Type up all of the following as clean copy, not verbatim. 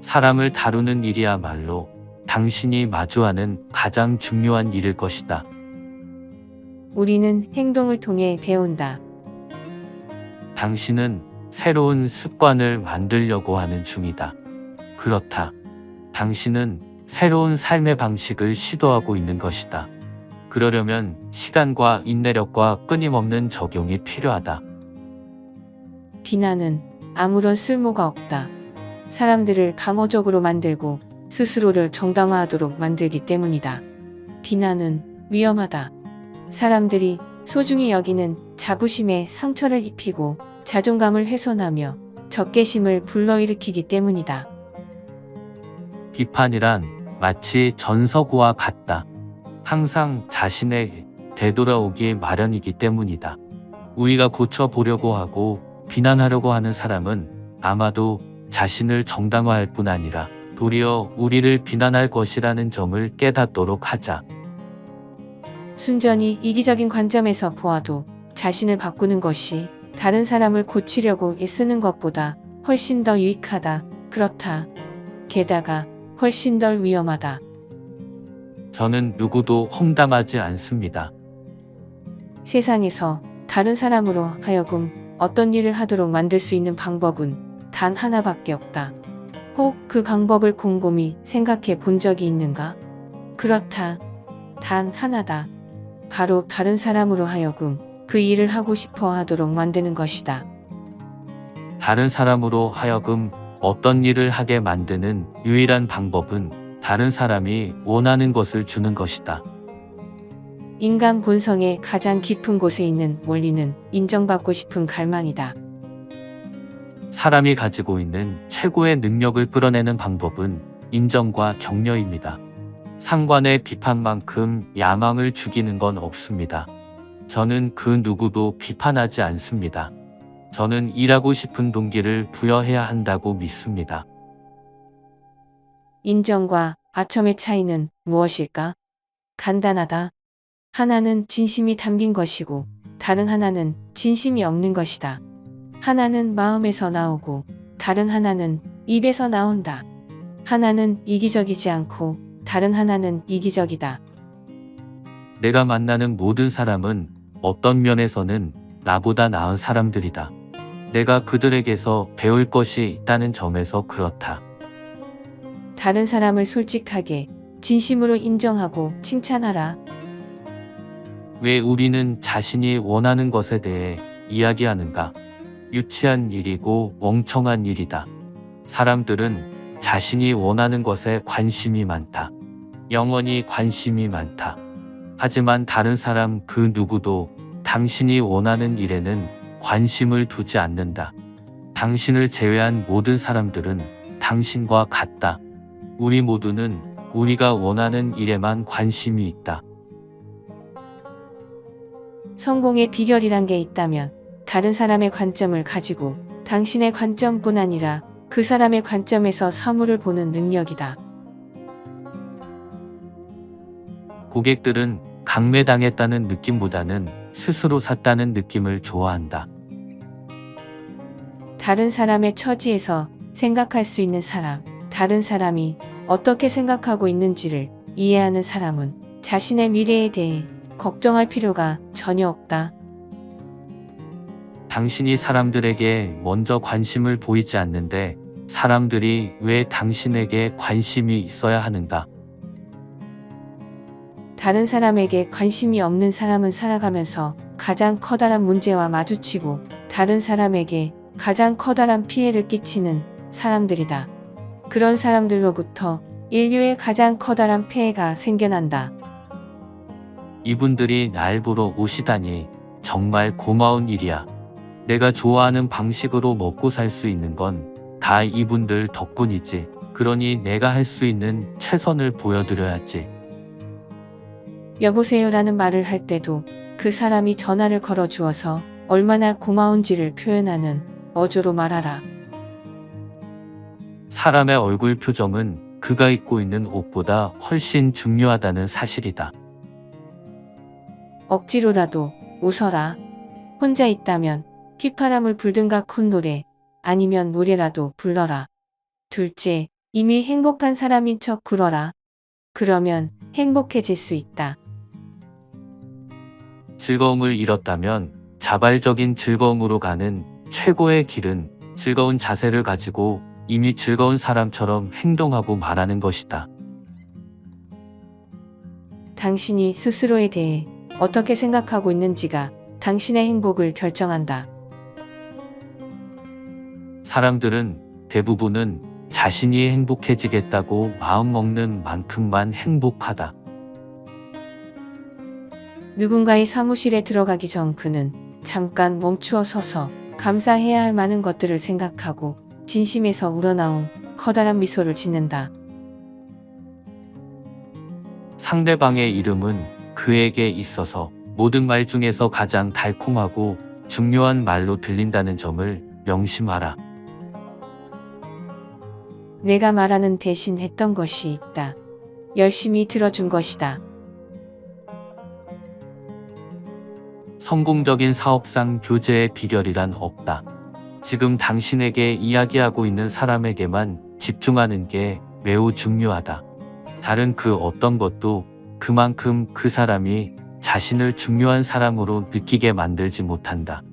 사람을 다루는 일이야말로 당신이 마주하는 가장 중요한 일일 것이다. 우리는 행동을 통해 배운다. 당신은 새로운 습관을 만들려고 하는 중이다. 그렇다. 당신은 새로운 삶의 방식을 시도하고 있는 것이다. 그러려면 시간과 인내력과 끊임없는 적용이 필요하다. 비난은 아무런 쓸모가 없다. 사람들을 방어적으로 만들고 스스로를 정당화하도록 만들기 때문이다. 비난은 위험하다. 사람들이 소중히 여기는 자부심에 상처를 입히고 자존감을 훼손하며 적개심을 불러일으키기 때문이다. 비판이란 마치 전서구와 같다. 항상 자신의 되돌아오기 마련이기 때문이다. 우리가 고쳐보려고 하고 비난하려고 하는 사람은 아마도 자신을 정당화할 뿐 아니라 도리어 우리를 비난할 것이라는 점을 깨닫도록 하자. 순전히 이기적인 관점에서 보아도 자신을 바꾸는 것이 다른 사람을 고치려고 애쓰는 것보다 훨씬 더 유익하다. 그렇다. 게다가 훨씬 덜 위험하다. 저는 누구도 험담하지 않습니다. 세상에서 다른 사람으로 하여금 어떤 일을 하도록 만들 수 있는 방법은 단 하나밖에 없다. 혹 그 방법을 곰곰이 생각해 본 적이 있는가? 그렇다. 단 하나다. 바로 다른 사람으로 하여금 그 일을 하고 싶어 하도록 만드는 것이다. 다른 사람으로 하여금 어떤 일을 하게 만드는 유일한 방법은 다른 사람이 원하는 것을 주는 것이다. 인간 본성의 가장 깊은 곳에 있는 원리는 인정받고 싶은 갈망이다. 사람이 가지고 있는 최고의 능력을 끌어내는 방법은 인정과 격려입니다. 상관의 비판만큼 야망을 죽이는 건 없습니다. 저는 그 누구도 비판하지 않습니다. 저는 일하고 싶은 동기를 부여해야 한다고 믿습니다. 인정과 아첨의 차이는 무엇일까? 간단하다. 하나는 진심이 담긴 것이고 다른 하나는 진심이 없는 것이다. 하나는 마음에서 나오고 다른 하나는 입에서 나온다. 하나는 이기적이지 않고 다른 하나는 이기적이다. 내가 만나는 모든 사람은 어떤 면에서는 나보다 나은 사람들이다. 내가 그들에게서 배울 것이 있다는 점에서 그렇다. 다른 사람을 솔직하게 진심으로 인정하고 칭찬하라. 왜 우리는 자신이 원하는 것에 대해 이야기하는가? 유치한 일이고 멍청한 일이다. 사람들은 자신이 원하는 것에 관심이 많다. 영원히 관심이 많다. 하지만 다른 사람 그 누구도 당신이 원하는 일에는 관심을 두지 않는다. 당신을 제외한 모든 사람들은 당신과 같다. 우리 모두는 우리가 원하는 일에만 관심이 있다. 성공의 비결이란 게 있다면 다른 사람의 관점을 가지고 당신의 관점뿐 아니라 그 사람의 관점에서 사물을 보는 능력이다. 고객들은 강매당했다는 느낌보다는 스스로 샀다는 느낌을 좋아한다. 다른 사람의 처지에서 생각할 수 있는 사람, 다른 사람이 어떻게 생각하고 있는지를 이해하는 사람은 자신의 미래에 대해 걱정할 필요가 전혀 없다. 당신이 사람들에게 먼저 관심을 보이지 않는데 사람들이 왜 당신에게 관심이 있어야 하는가? 다른 사람에게 관심이 없는 사람은 살아가면서 가장 커다란 문제와 마주치고 다른 사람에게 가장 커다란 피해를 끼치는 사람들이다. 그런 사람들로부터 인류의 가장 커다란 폐해가 생겨난다. 이분들이 날 보러 오시다니 정말 고마운 일이야. 내가 좋아하는 방식으로 먹고 살 수 있는 건 다 이분들 덕분이지. 그러니 내가 할 수 있는 최선을 보여드려야지. 여보세요라는 말을 할 때도 그 사람이 전화를 걸어 주어서 얼마나 고마운지를 표현하는 어조로 말하라. 사람의 얼굴 표정은 그가 입고 있는 옷보다 훨씬 중요하다는 사실이다. 억지로라도 웃어라. 혼자 있다면 휘파람을 불든가 큰 노래, 아니면 노래라도 불러라. 둘째, 이미 행복한 사람인 척 굴어라. 그러면 행복해질 수 있다. 즐거움을 잃었다면 자발적인 즐거움으로 가는 최고의 길은 즐거운 자세를 가지고 이미 즐거운 사람처럼 행동하고 말하는 것이다. 당신이 스스로에 대해 어떻게 생각하고 있는지가 당신의 행복을 결정한다. 사람들은 대부분은 자신이 행복해지겠다고 마음먹는 만큼만 행복하다. 누군가의 사무실에 들어가기 전 그는 잠깐 멈추어 서서 감사해야 할 많은 것들을 생각하고 진심에서 우러나온 커다란 미소를 짓는다. 상대방의 이름은 그에게 있어서 모든 말 중에서 가장 달콤하고 중요한 말로 들린다는 점을 명심하라. 내가 말하는 대신 했던 것이 있다. 열심히 들어준 것이다. 성공적인 사업상 교제의 비결이란 없다. 지금 당신에게 이야기하고 있는 사람에게만 집중하는 게 매우 중요하다. 다른 그 어떤 것도 그만큼 그 사람이 자신을 중요한 사람으로 느끼게 만들지 못한다.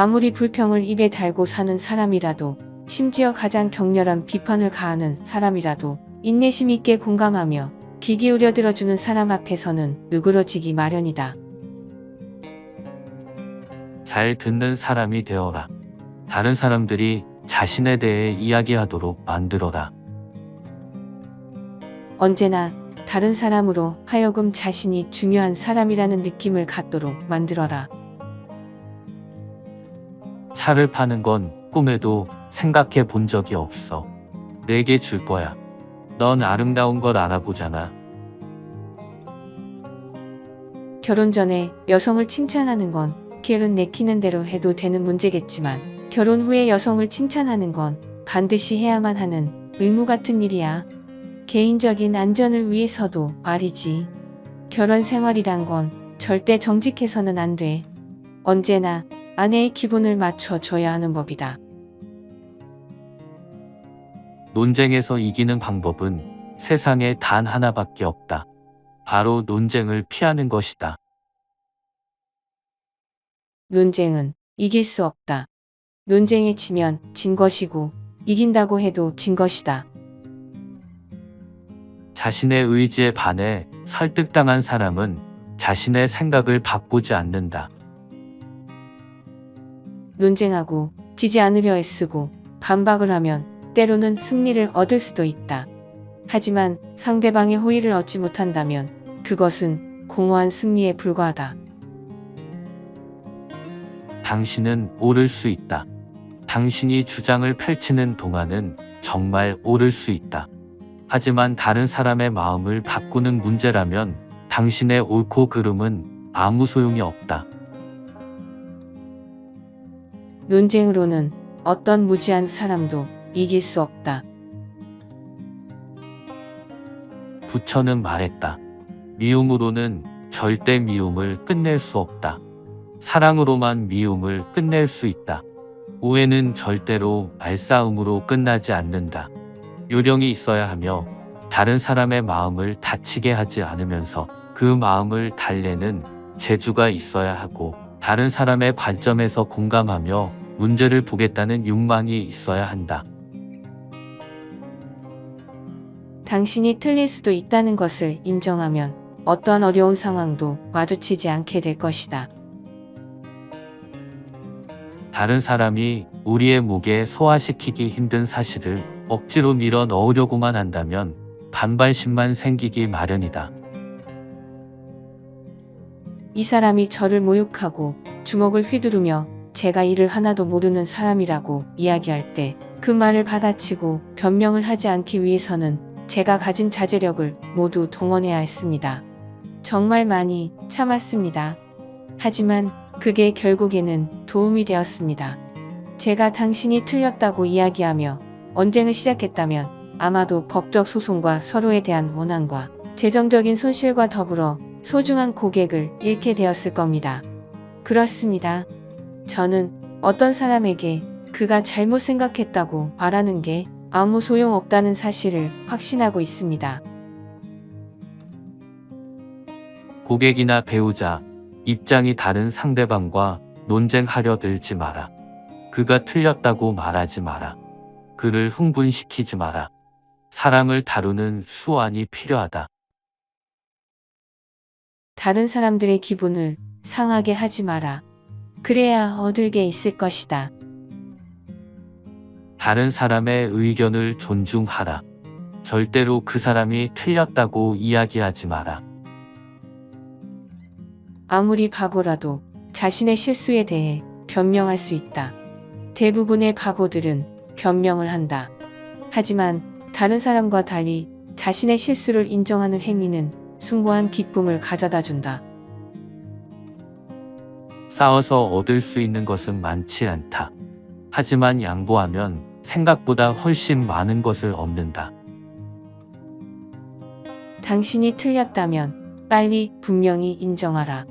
아무리 불평을 입에 달고 사는 사람이라도, 심지어 가장 격렬한 비판을 가하는 사람이라도 인내심 있게 공감하며 귀 기울여 들어주는 사람 앞에서는 누그러지기 마련이다. 잘 듣는 사람이 되어라. 다른 사람들이 자신에 대해 이야기하도록 만들어라. 언제나 다른 사람으로 하여금 자신이 중요한 사람이라는 느낌을 갖도록 만들어라. 차를 파는 건 꿈에도 생각해 본 적이 없어. 내게 줄 거야. 넌 아름다운 걸 알아보잖아. 결혼 전에 여성을 칭찬하는 건 기회는 내키는 대로 해도 되는 문제겠지만, 결혼 후에 여성을 칭찬하는 건 반드시 해야만 하는 의무 같은 일이야. 개인적인 안전을 위해서도 말이지. 결혼 생활이란 건 절대 정직해서는 안 돼. 언제나 아내의 기분을 맞춰줘야 하는 법이다. 논쟁에서 이기는 방법은 세상에 단 하나밖에 없다. 바로 논쟁을 피하는 것이다. 논쟁은 이길 수 없다. 논쟁에 지면 진 것이고, 이긴다고 해도 진 것이다. 자신의 의지에 반해 설득당한 사람은 자신의 생각을 바꾸지 않는다. 논쟁하고 지지 않으려 애쓰고 반박을 하면 때로는 승리를 얻을 수도 있다. 하지만 상대방의 호의를 얻지 못한다면 그것은 공허한 승리에 불과하다. 당신은 오를 수 있다. 당신이 주장을 펼치는 동안은 정말 오를 수 있다. 하지만 다른 사람의 마음을 바꾸는 문제라면 당신의 옳고 그름은 아무 소용이 없다. 논쟁으로는 어떤 무지한 사람도 이길 수 없다. 부처는 말했다. 미움으로는 절대 미움을 끝낼 수 없다. 사랑으로만 미움을 끝낼 수 있다. 오해는 절대로 말싸움으로 끝나지 않는다. 요령이 있어야 하며 다른 사람의 마음을 다치게 하지 않으면서 그 마음을 달래는 재주가 있어야 하고, 다른 사람의 관점에서 공감하며 문제를 보겠다는 욕망이 있어야 한다. 당신이 틀릴 수도 있다는 것을 인정하면 어떠한 어려운 상황도 마주치지 않게 될 것이다. 다른 사람이 우리의 목에 소화시키기 힘든 사실을 억지로 밀어 넣으려고만 한다면 반발심만 생기기 마련이다. 이 사람이 저를 모욕하고 주먹을 휘두르며 제가 일을 하나도 모르는 사람이라고 이야기할 때 그 말을 받아치고 변명을 하지 않기 위해서는 제가 가진 자제력을 모두 동원해야 했습니다. 정말 많이 참았습니다. 하지만 그게 결국에는 도움이 되었습니다. 제가 당신이 틀렸다고 이야기하며 언쟁을 시작했다면 아마도 법적 소송과 서로에 대한 원한과 재정적인 손실과 더불어 소중한 고객을 잃게 되었을 겁니다. 그렇습니다. 저는 어떤 사람에게 그가 잘못 생각했다고 말하는 게 아무 소용없다는 사실을 확신하고 있습니다. 고객이나 배우자, 입장이 다른 상대방과 논쟁하려 들지 마라. 그가 틀렸다고 말하지 마라. 그를 흥분시키지 마라. 사람을 다루는 수완이 필요하다. 다른 사람들의 기분을 상하게 하지 마라. 그래야 얻을 게 있을 것이다. 다른 사람의 의견을 존중하라. 절대로 그 사람이 틀렸다고 이야기하지 마라. 아무리 바보라도 자신의 실수에 대해 변명할 수 있다. 대부분의 바보들은 변명을 한다. 하지만 다른 사람과 달리 자신의 실수를 인정하는 행위는 숭고한 기쁨을 가져다 준다. 싸워서 얻을 수 있는 것은 많지 않다. 하지만 양보하면 생각보다 훨씬 많은 것을 얻는다. 당신이 틀렸다면 빨리 분명히 인정하라.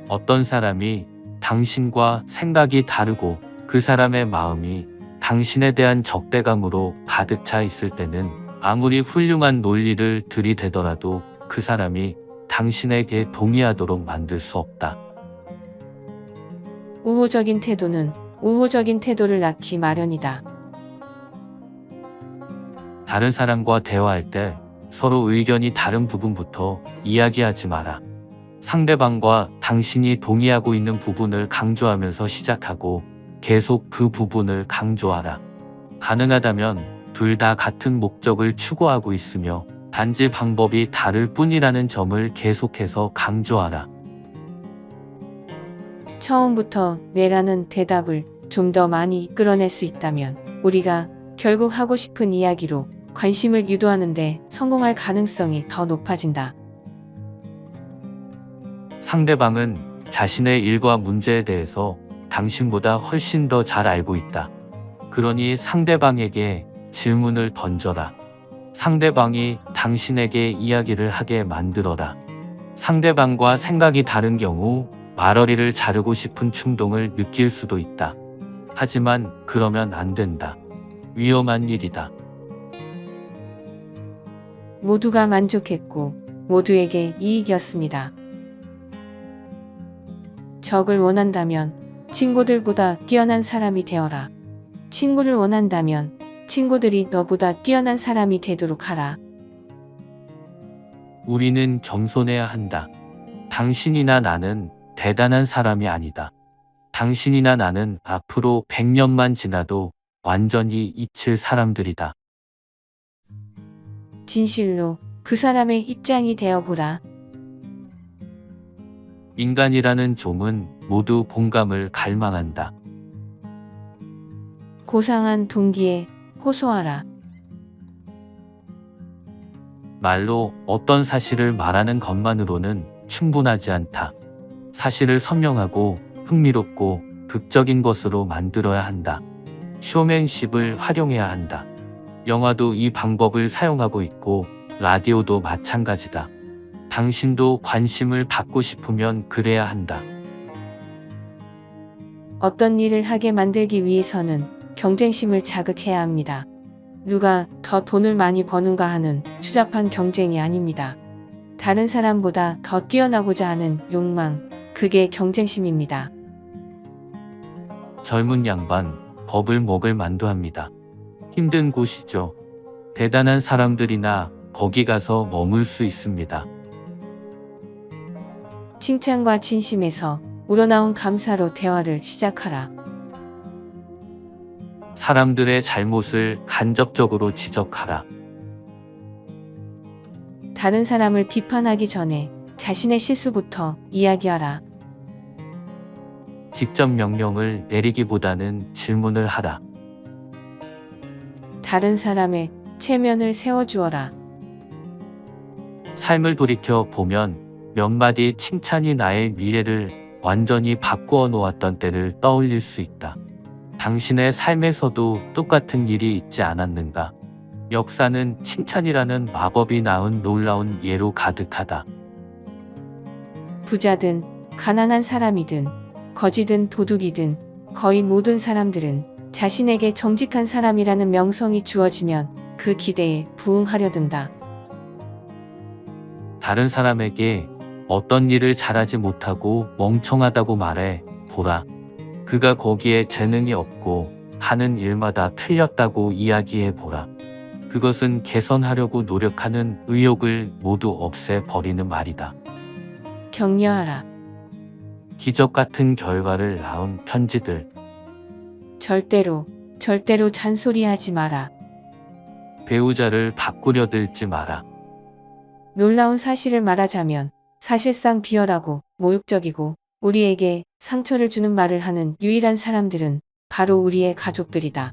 어떤 사람이 당신과 생각이 다르고 그 사람의 마음이 당신에 대한 적대감으로 가득 차 있을 때는 아무리 훌륭한 논리를 들이대더라도 그 사람이 당신에게 동의하도록 만들 수 없다. 우호적인 태도는 우호적인 태도를 낳기 마련이다. 다른 사람과 대화할 때 서로 의견이 다른 부분부터 이야기하지 마라. 상대방과 당신이 동의하고 있는 부분을 강조하면서 시작하고 계속 그 부분을 강조하라. 가능하다면 둘 다 같은 목적을 추구하고 있으며 단지 방법이 다를 뿐이라는 점을 계속해서 강조하라. 처음부터 네라는 대답을 좀 더 많이 이끌어낼 수 있다면 우리가 결국 하고 싶은 이야기로 관심을 유도하는데 성공할 가능성이 더 높아진다. 상대방은 자신의 일과 문제에 대해서 당신보다 훨씬 더 잘 알고 있다. 그러니 상대방에게 질문을 던져라. 상대방이 당신에게 이야기를 하게 만들어라. 상대방과 생각이 다른 경우 말어리를 자르고 싶은 충동을 느낄 수도 있다. 하지만 그러면 안 된다. 위험한 일이다. 모두가 만족했고 모두에게 이익이었습니다. 적을 원한다면 친구들보다 뛰어난 사람이 되어라. 친구를 원한다면 친구들이 너보다 뛰어난 사람이 되도록 하라. 우리는 겸손해야 한다. 당신이나 나는 대단한 사람이 아니다. 당신이나 나는 앞으로 100년만 지나도 완전히 잊힐 사람들이다. 진실로 그 사람의 입장이 되어보라. 인간이라는 종은 모두 공감을 갈망한다. 고상한 동기에 호소하라. 말로 어떤 사실을 말하는 것만으로는 충분하지 않다. 사실을 선명하고 흥미롭고 극적인 것으로 만들어야 한다. 쇼맨십을 활용해야 한다. 영화도 이 방법을 사용하고 있고 라디오도 마찬가지다. 당신도 관심을 받고 싶으면 그래야 한다. 어떤 일을 하게 만들기 위해서는 경쟁심을 자극해야 합니다. 누가 더 돈을 많이 버는가 하는 추잡한 경쟁이 아닙니다. 다른 사람보다 더 뛰어나고자 하는 욕망, 그게 경쟁심입니다. 젊은 양반, 겁을 먹을 만도 합니다. 힘든 곳이죠. 대단한 사람들이나 거기 가서 머물 수 있습니다. 칭찬과 진심에서 우러나온 감사로 대화를 시작하라. 사람들의 잘못을 간접적으로 지적하라. 다른 사람을 비판하기 전에 자신의 실수부터 이야기하라. 직접 명령을 내리기보다는 질문을 하라. 다른 사람의 체면을 세워주어라. 삶을 돌이켜 보면 몇 마디 칭찬이 나의 미래를 완전히 바꾸어 놓았던 때를 떠올릴 수 있다. 당신의 삶에서도 똑같은 일이 있지 않았는가? 역사는 칭찬이라는 마법이 낳은 놀라운 예로 가득하다. 부자든 가난한 사람이든 거지든 도둑이든 거의 모든 사람들은 자신에게 정직한 사람이라는 명성이 주어지면 그 기대에 부응하려 든다. 다른 사람에게 어떤 일을 잘하지 못하고 멍청하다고 말해 보라. 그가 거기에 재능이 없고 하는 일마다 틀렸다고 이야기해 보라. 그것은 개선하려고 노력하는 의욕을 모두 없애버리는 말이다. 격려하라. 기적 같은 결과를 낳은 편지들. 절대로 잔소리하지 마라. 배우자를 바꾸려 들지 마라. 놀라운 사실을 말하자면 사실상 비열하고 모욕적이고 우리에게 상처를 주는 말을 하는 유일한 사람들은 바로 우리의 가족들이다.